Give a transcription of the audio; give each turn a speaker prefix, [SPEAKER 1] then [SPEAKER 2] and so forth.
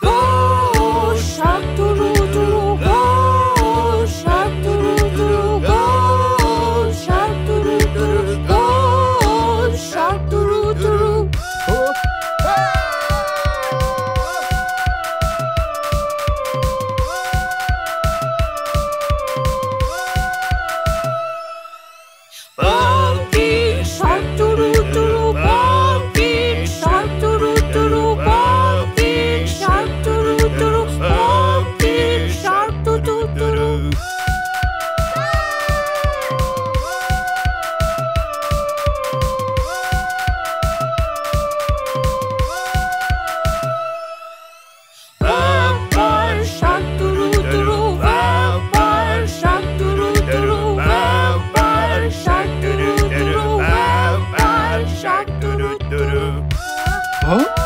[SPEAKER 1] Go, shark doo doo, go, shark doo doo, go, shark doo doo, go, shark doo doo. Pumpkin shark doo doo, pumpkin shark doo doo, pumpkin shark doo doo, pumpkin shark doo doo. Vampire shark doo doo, vampire shark doo doo, vampire shark doo doo, vampire shark doo doo.
[SPEAKER 2] Huh?